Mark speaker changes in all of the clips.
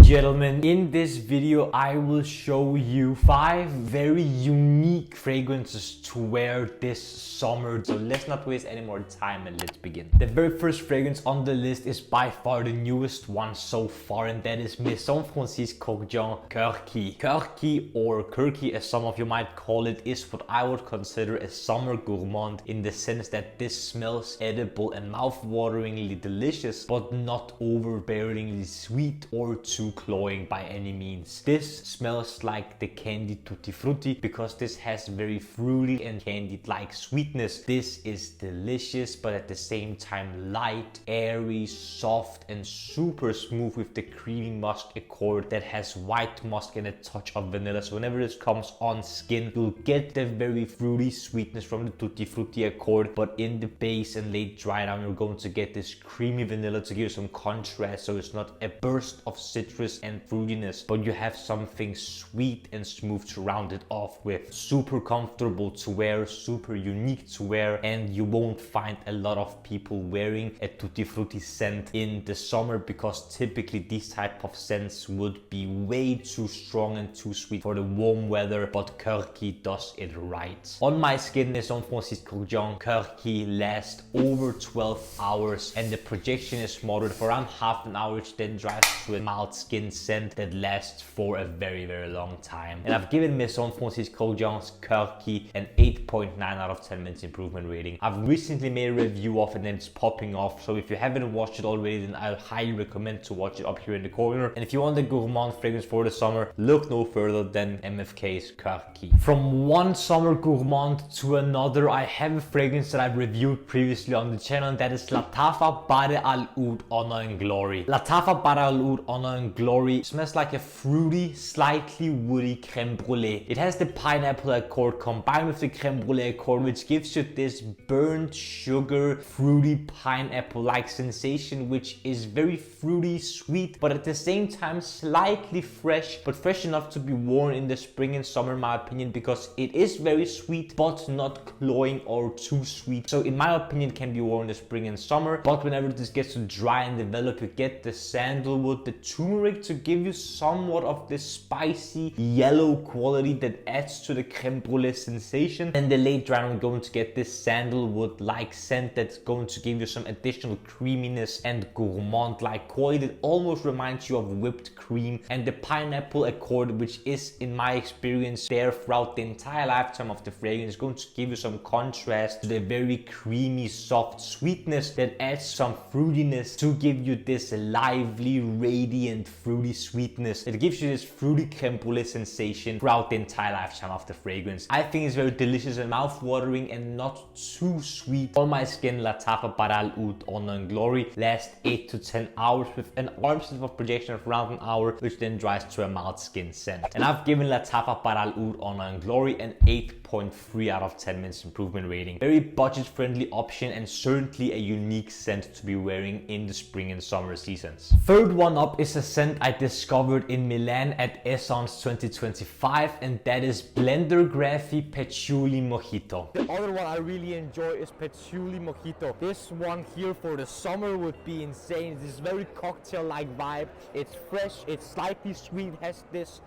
Speaker 1: gentlemen, in this video I will show you 5 very unique fragrances to wear this summer. So let's not waste any more time and let's begin. The very first fragrance on the list is by far the newest one so far, and that is Maison Kurkdjian Kurky. Kurky, or Kurky as some of you might call it, is what I would consider a summer gourmand in the sense that this smells edible and mouth-wateringly delicious, but not overbearingly sweet or too cloying by any means. This smells like the candy tutti frutti because this has very fruity and candied-like sweetness. This is delicious, but at the same time light, airy, soft, and super smooth with the creamy musk accord that has white musk and a touch of vanilla. So whenever this comes on skin, you'll get the very fruity sweetness from the tutti frutti accord, but in the base and late dry down, you're going to get this creamy vanilla to give you some contrast, so it's not a burst of citrus and fruitiness, but you have something sweet and smooth to round it off with. Super comfortable to wear, super unique to wear, and you won't find a lot of people wearing a tutti frutti scent in the summer because typically these type of scents would be way too strong and too sweet for the warm weather, but Kurky does it right. On my skin, Maison Kurkdjian Kurky lasts over 12 hours and the projection is moderate for around half an hour, which then dries to a mild skin scent that lasts for a very long time. And I've given Maison Kurkdjian's Kurky an 8.9 out of 10 minutes improvement rating. I've recently made a review of it and it's popping off, so if you haven't watched it already, then I'll highly recommend to watch it up here in the corner. And if you want a gourmand fragrance for the summer, look no further than MFK's Kurky. From one summer gourmand to another, I have a fragrance that I've reviewed previously on the channel, and that is Lattafa Bade'e Honor and Glory. Lattafa Bade'e Honor and Glory smells like a fruity, slightly woody creme brulee. It has the pineapple accord combined with the creme brulee accord, which gives you this burnt sugar, fruity pineapple-like sensation, which is very fruity, sweet, but at the same time slightly fresh, but fresh enough to be worn in the spring and summer in my opinion, because it is very sweet but not cloying or too sweet. So in my opinion, it can be worn in the spring and summer, but whenever this gets to dry and develop, you get the sandalwood, the turmeric to give you somewhat of this spicy yellow quality that adds to the creme brulee sensation. And the late dry, we're going to get this sandalwood like scent that's going to give you some additional creaminess and gourmand like quality that almost reminds you of whipped cream. And the pineapple accord, which is in my experience there throughout the entire lifetime of the fragrance, is going to give you some contrast to the very creamy soft sweetness that adds some fruitiness to give you this lively radiant fruity sweetness that gives you this fruity creme brulee sensation throughout the entire lifetime of the fragrance. I think it's very delicious and mouth-watering and not too sweet. On my skin, Lattafa Bade'e Honor and Glory lasts 8 to 10 hours with an arm's length of projection of around an hour, which then dries to a mild skin scent. And I've given Lattafa Bade'e Honor and Glory an 8.3 out of 10 minutes improvement rating. Very budget-friendly option and certainly a unique scent to be wearing in the spring and summer seasons. Third one up is a scent I discovered in Milan at esxence 2025, and that is BLNDRGRPHY Patchouli Mojito.
Speaker 2: The other one I really enjoy is Patchouli Mojito. This one here for the summer would be insane. This very cocktail-like vibe. It's fresh, it's slightly sweet, has this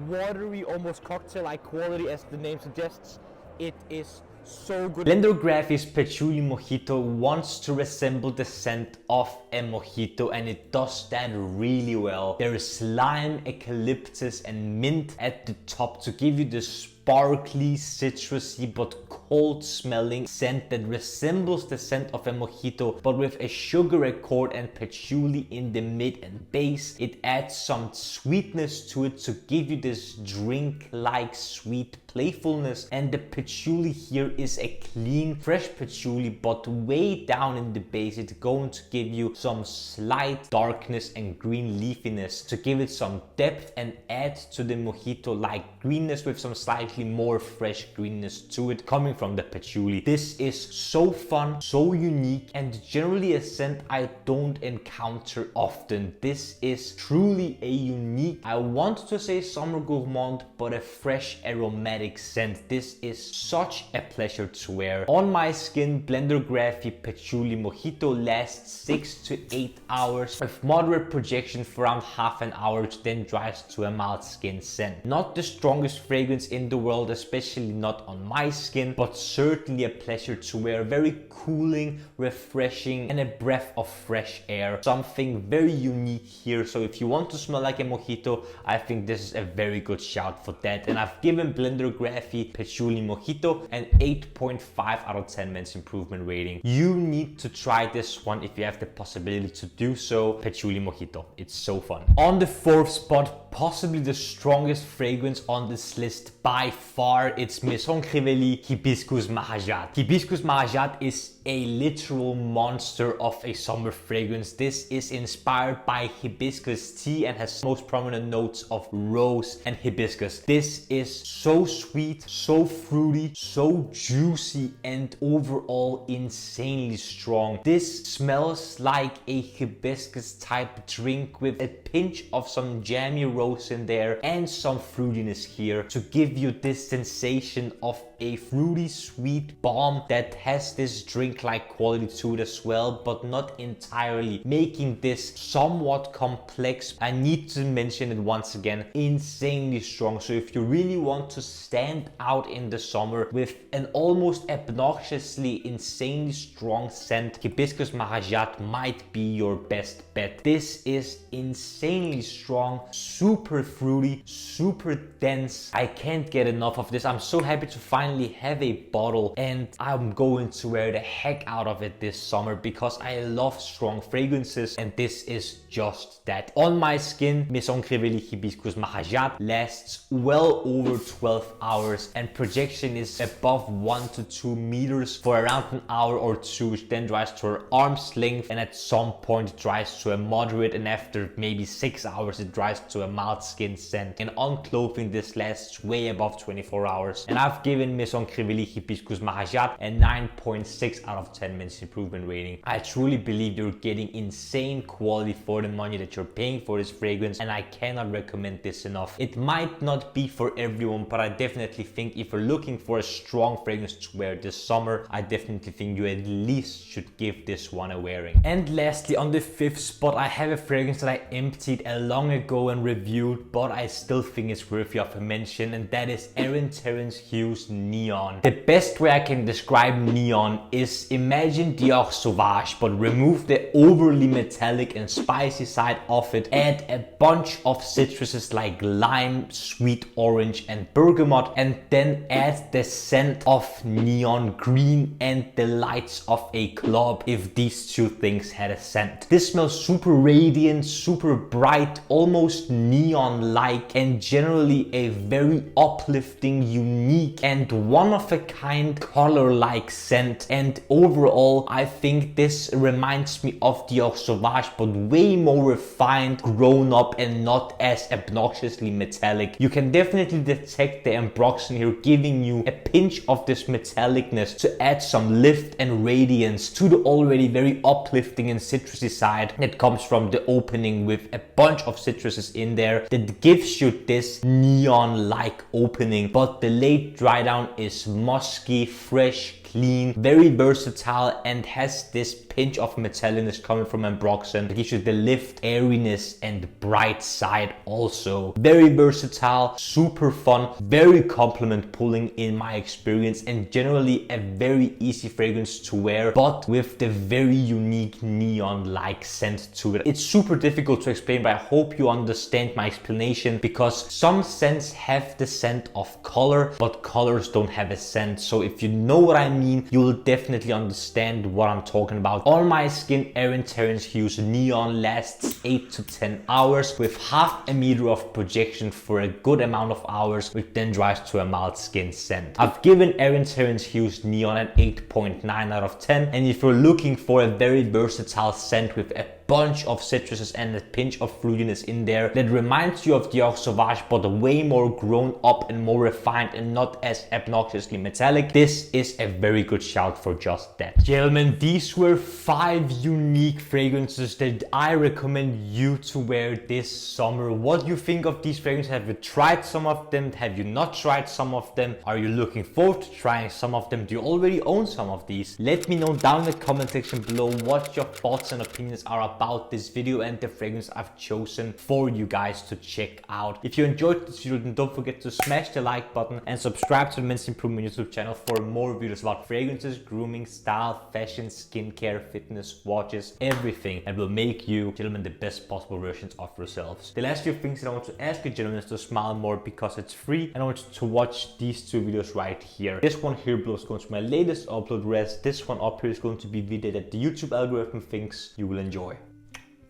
Speaker 2: watery, almost cocktail-like quality as the name suggests. It is so good.
Speaker 1: BLNDRGRPHY's Patchouli Mojito wants to resemble the scent of a mojito, and it does that really well. There is lime, eucalyptus, and mint at the top to give you this sparkly, citrusy, but cold smelling scent that resembles the scent of a mojito, but with a sugar accord and patchouli in the mid and base. It adds some sweetness to it to give you this drink-like sweet playfulness, and the patchouli here is a clean, fresh patchouli, but way down in the base, it's going to give you some slight darkness and green leafiness to give it some depth and add to the mojito-like greenness with some slightly more fresh greenness to it, coming from the patchouli. This is so fun, so unique, and generally a scent I don't encounter often. This is truly a unique, I want to say summer gourmand, but a fresh aromatic scent. This is such a pleasure to wear. On my skin, BLNDRGRPHY Patchouli Mojito lasts 6 to 8 hours with moderate projection for around half an hour, which then dries to a mild skin scent. Not the strongest fragrance in the world, especially not on my skin, but certainly a pleasure to wear. Very cooling, refreshing, and a breath of fresh air. Something very unique here. So if you want to smell like a mojito, I think this is a very good shout for that. And I've given BLNDRGRPHY Patchouli Mojito an 8.5 out of 10 men's improvement rating. You need to try this one if you have the possibility to do so. Patchouli Mojito, it's so fun. On the 4th spot, possibly the strongest fragrance on this list by far, it's Maison Crivelli Hibiscus Mahajád. Hibiscus Mahajád is a literal monster of a summer fragrance. This is inspired by hibiscus tea and has most prominent notes of rose and hibiscus. This is so sweet, so fruity, so juicy, and overall insanely strong. This smells like a hibiscus type drink with a pinch of some jammy rose in there and some fruitiness here to give you this sensation of a fruity sweet bomb that has this drink like quality to it as well, but not entirely, making this somewhat complex. I need to mention it once again, insanely strong. So if you really want to stand out in the summer with an almost obnoxiously insanely strong scent, Hibiscus Mahajád might be your best bet. This is insanely strong, super fruity, super dense. I can't get enough of this. I'm so happy to finally have a bottle, and I'm going to wear the heck out of it this summer because I love strong fragrances, and this is just that. On my skin, Maison Crivelli Hibiscus Mahajád lasts well over 12 hours and projection is above 1 to 2 meters for around an hour or two, which then dries to her arm's length, and at some point it dries to a moderate, and after maybe 6 hours it dries to a mild skin scent. And on clothing this lasts way above 24 hours. And I've given Maison Crivelli Hibiscus Mahajád a 9.6 out of 10 men's improvement rating. I truly believe you're getting insane quality for the money that you're paying for this fragrance, and I cannot recommend this enough. It might not be for everyone, but I definitely think if you're looking for a strong fragrance to wear this summer, I definitely think you at least should give this one a wearing. And lastly, on the 5th spot, I have a fragrance that I emptied a long ago and reviewed, but I still think it's worthy of a mention, and that is Terence Hughes Neon. The best way I can describe Neon is imagine Dior Sauvage, but remove the overly metallic and spicy side of it, add a bunch of citruses like lime, sweet orange, and bergamot, and then add the scent of neon green and the lights of a club if these two things had a scent. This smells super radiant, super bright, almost neon-like, and generally a very uplifting, unique, and one-of-a-kind color-like scent. And overall, I think this reminds me of Dior Sauvage, but way more refined, grown up, and not as obnoxiously metallic. You can definitely detect the ambroxan here, giving you a pinch of this metallicness to add some lift and radiance to the already very uplifting and citrusy side that comes from the opening with a bunch of citruses in there that gives you this neon-like opening. But the late dry down is musky, fresh, clean, very versatile, and has this pinch of metallicness coming from ambroxan that gives you the lift, airiness, and bright side also. Very versatile, super fun, very compliment pulling in my experience, and generally a very easy fragrance to wear, but with the very unique neon-like scent to it. It's super difficult to explain, but I hope you understand my explanation, because some scents have the scent of color, but colors don't have a scent. So if you know what I mean, you will definitely understand what I'm talking about. On my skin, Terence Hughes Neon lasts 8 to 10 hours with half a meter of projection for a good amount of hours, which then dries to a mild skin scent. I've given Terence Hughes Neon an 8.9 out of 10, and if you're looking for a very versatile scent with a bunch of citruses and a pinch of fruitiness in there that reminds you of the Eau Sauvage, but way more grown up and more refined and not as obnoxiously metallic. This is a very good shout for just that. Gentlemen, these were 5 unique fragrances that I recommend you to wear this summer. What do you think of these fragrances? Have you tried some of them? Have you not tried some of them? Are you looking forward to trying some of them? Do you already own some of these? Let me know down in the comment section below what your thoughts and opinions are about this video and the fragrance I've chosen for you guys to check out. If you enjoyed this video, then don't forget to smash the like button and subscribe to the Men's Improvement YouTube channel for more videos about fragrances, grooming, style, fashion, skincare, fitness, watches, everything that will make you, gentlemen, the best possible versions of yourselves. The last few things that I want to ask you, gentlemen, is to smile more because it's free, and I want you to watch these 2 videos right here. This one here below is going to be my latest upload, whereas this one up here is going to be a video that the YouTube algorithm thinks you will enjoy.